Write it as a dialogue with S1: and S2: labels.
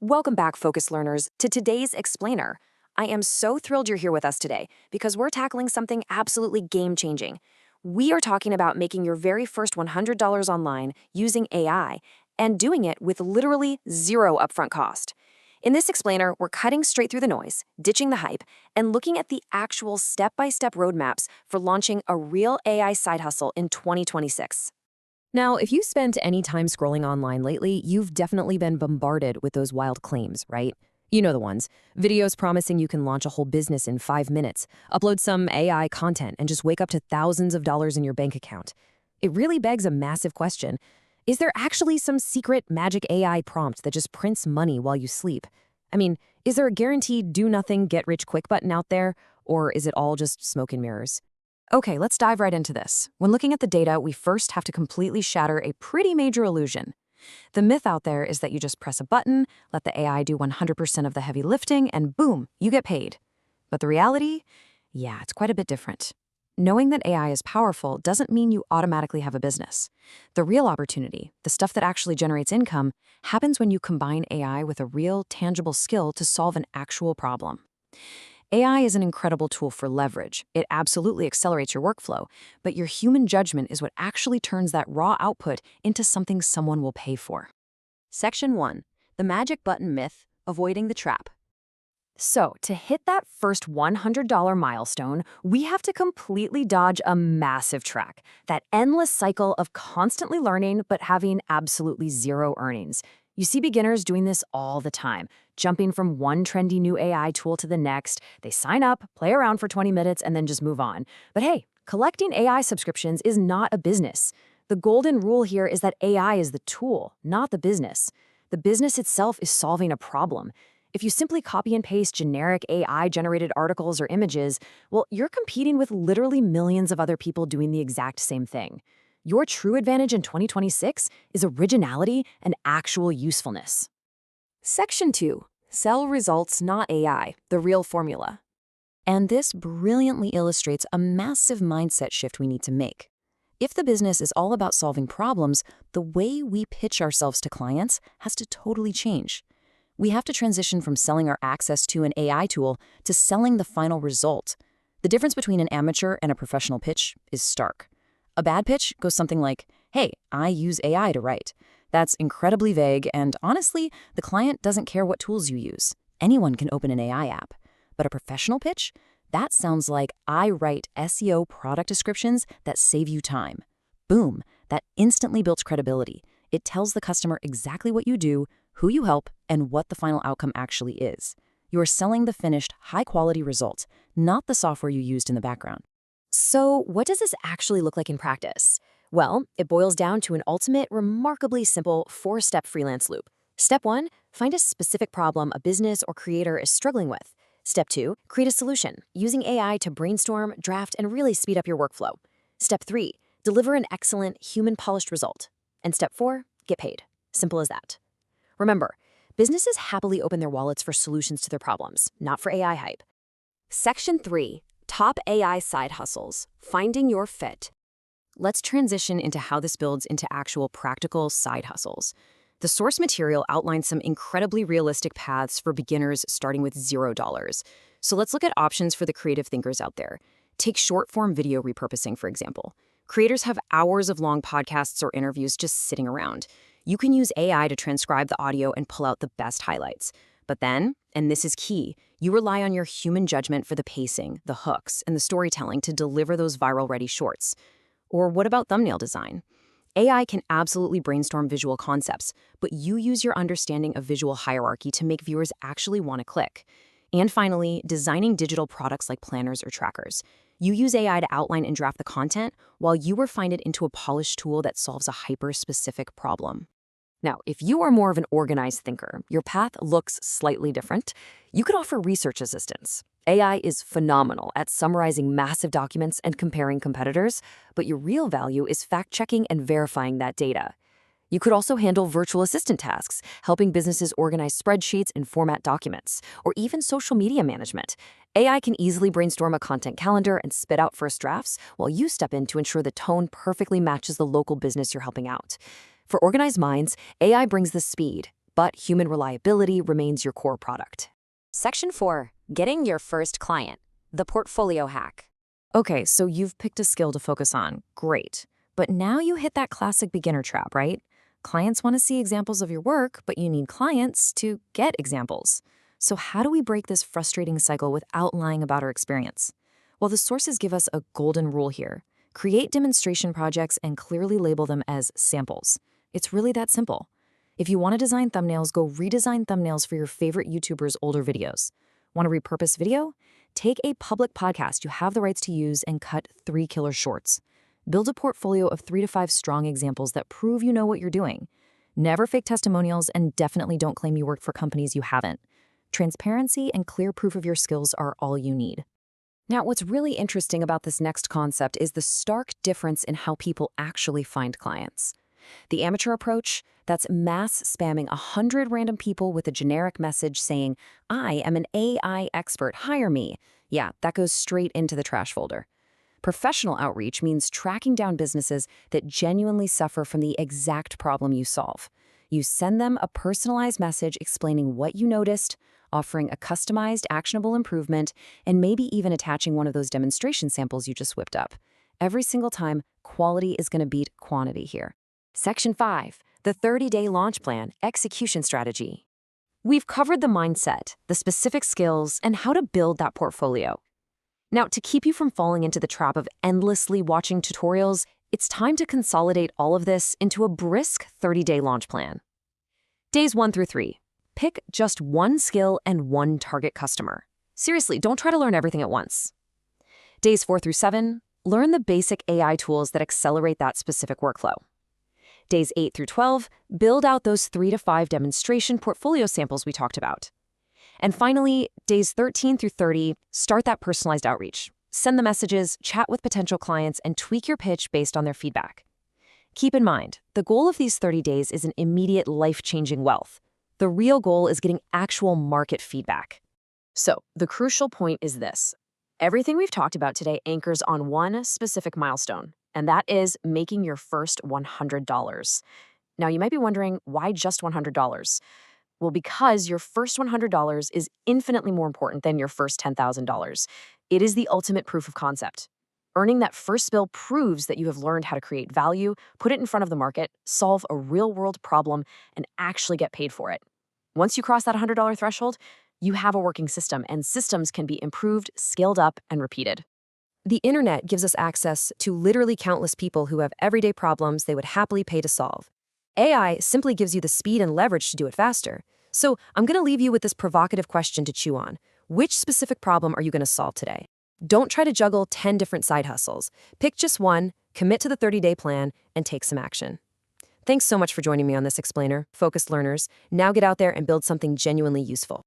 S1: Welcome back, Focus Learners, to today's Explainer. I am so thrilled you're here with us today because we're tackling something absolutely game-changing. We are talking about making your very first $100 online using AI and doing it with literally zero upfront cost. In this Explainer, we're cutting straight through the noise, ditching the hype, and looking at the actual step-by-step roadmaps for launching a real AI side hustle in 2026. Now, if you spent any time scrolling online lately, you've definitely been bombarded with those wild claims, right? You know the ones. Videos promising you can launch a whole business in 5 minutes, upload some AI content, and just wake up to thousands of dollars in your bank account. It really begs a massive question. Is there actually some secret magic AI prompt that just prints money while you sleep? I mean, is there a guaranteed do-nothing, get-rich-quick button out there, or is it all just smoke and mirrors? Okay, let's dive right into this. When looking at the data, we first have to completely shatter a pretty major illusion. The myth out there is that you just press a button, let the AI do 100% of the heavy lifting, and boom, you get paid. But the reality? Yeah, it's quite a bit different. Knowing that AI is powerful doesn't mean you automatically have a business. The real opportunity, the stuff that actually generates income, happens when you combine AI with a real, tangible skill to solve an actual problem. AI is an incredible tool for leverage. It absolutely accelerates your workflow, but your human judgment is what actually turns that raw output into something someone will pay for. Section 1. The magic button myth, avoiding the trap. So, to hit that first $100 milestone, we have to completely dodge a massive track, that endless cycle of constantly learning but having absolutely zero earnings. You see beginners doing this all the time, jumping from one trendy new AI tool to the next. They sign up, play around for 20 minutes, and then just move on. But hey, collecting AI subscriptions is not a business. The golden rule here is that AI is the tool, not the business. The business itself is solving a problem. If you simply copy and paste generic AI-generated articles or images, well, you're competing with literally millions of other people doing the exact same thing. Your true advantage in 2026 is originality and actual usefulness. Section 2. Sell results, not AI, the real formula. And this brilliantly illustrates a massive mindset shift we need to make. If the business is all about solving problems, the way we pitch ourselves to clients has to totally change. We have to transition from selling our access to an AI tool to selling the final result. The difference between an amateur and a professional pitch is stark. A bad pitch goes something like, hey, I use AI to write. That's incredibly vague, and honestly, the client doesn't care what tools you use. Anyone can open an AI app. But a professional pitch? That sounds like I write SEO product descriptions that save you time. Boom, that instantly builds credibility. It tells the customer exactly what you do, who you help, and what the final outcome actually is. You're selling the finished, high-quality result, not the software you used in the background. So, what does this actually look like in practice? Well, it boils down to an ultimate, remarkably simple 4-step freelance loop. Step 1, find a specific problem a business or creator is struggling with. Step 2, create a solution, using AI to brainstorm, draft, and really speed up your workflow. Step 3, deliver an excellent, human-polished result. And Step 4, get paid. Simple as that. Remember, businesses happily open their wallets for solutions to their problems, not for AI hype. Section 3. Top AI side hustles, finding your fit. Let's transition into how this builds into actual practical side hustles. The source material outlines some incredibly realistic paths for beginners starting with $0. So let's look at options for the creative thinkers out there. Take short-form video repurposing, for example. Creators have hours of long podcasts or interviews just sitting around. You can use AI to transcribe the audio and pull out the best highlights. But then, and this is key, you rely on your human judgment for the pacing, the hooks, and the storytelling to deliver those viral-ready shorts. Or what about thumbnail design? AI can absolutely brainstorm visual concepts, but you use your understanding of visual hierarchy to make viewers actually want to click. And finally, designing digital products like planners or trackers. You use AI to outline and draft the content, while you refine it into a polished tool that solves a hyper-specific problem. Now, if you are more of an organized thinker, your path looks slightly different. You could offer research assistance. AI is phenomenal at summarizing massive documents and comparing competitors, but your real value is fact-checking and verifying that data. You could also handle virtual assistant tasks, helping businesses organize spreadsheets and format documents, or even social media management. AI can easily brainstorm a content calendar and spit out first drafts, while you step in to ensure the tone perfectly matches the local business you're helping out. For organized minds, AI brings the speed, but human reliability remains your core product.
S2: Section 4. Getting your first client. The portfolio hack.
S1: Okay, so you've picked a skill to focus on. Great. But now you hit that classic beginner trap, right? Clients want to see examples of your work, but you need clients to get examples. So how do we break this frustrating cycle without lying about our experience? Well, the sources give us a golden rule here. Create demonstration projects and clearly label them as samples. It's really that simple. If you want to design thumbnails, go redesign thumbnails for your favorite YouTubers' older videos. Want to repurpose video? Take a public podcast you have the rights to use and cut 3 killer shorts. Build a portfolio of 3 to 5 strong examples that prove you know what you're doing. Never fake testimonials, and definitely don't claim you worked for companies you haven't. Transparency and clear proof of your skills are all you need. Now, what's really interesting about this next concept is the stark difference in how people actually find clients. The amateur approach, that's mass spamming 100 random people with a generic message saying, "I am an AI expert, hire me." Yeah, that goes straight into the trash folder. Professional outreach means tracking down businesses that genuinely suffer from the exact problem you solve. You send them a personalized message explaining what you noticed, offering a customized, actionable improvement, and maybe even attaching one of those demonstration samples you just whipped up. Every single time, quality is going to beat quantity here. Section 5. The 30-day launch plan, execution strategy. We've covered the mindset, the specific skills, and how to build that portfolio. Now, to keep you from falling into the trap of endlessly watching tutorials, it's time to consolidate all of this into a brisk 30-day launch plan. Days 1 through 3. Pick just one skill and one target customer. Seriously, don't try to learn everything at once. Days 4 through 7. Learn the basic AI tools that accelerate that specific workflow. Days 8 through 12, build out those 3 to 5 demonstration portfolio samples we talked about. And finally, days 13 through 30, start that personalized outreach. Send the messages, chat with potential clients, and tweak your pitch based on their feedback. Keep in mind, the goal of these 30 days is an immediate life-changing wealth. The real goal is getting actual market feedback. So, the crucial point is this. Everything we've talked about today anchors on one specific milestone, and that is making your first $100. Now, you might be wondering, why just $100? Well, because your first $100 is infinitely more important than your first $10,000. It is the ultimate proof of concept. Earning that first bill proves that you have learned how to create value, put it in front of the market, solve a real-world problem, and actually get paid for it. Once you cross that $100 threshold, you have a working system, and systems can be improved, scaled up, and repeated. The internet gives us access to literally countless people who have everyday problems they would happily pay to solve. AI simply gives you the speed and leverage to do it faster. So I'm going to leave you with this provocative question to chew on. Which specific problem are you going to solve today? Don't try to juggle 10 different side hustles. Pick just one, commit to the 30-day plan, and take some action. Thanks so much for joining me on this explainer, Focused Learners. Now get out there and build something genuinely useful.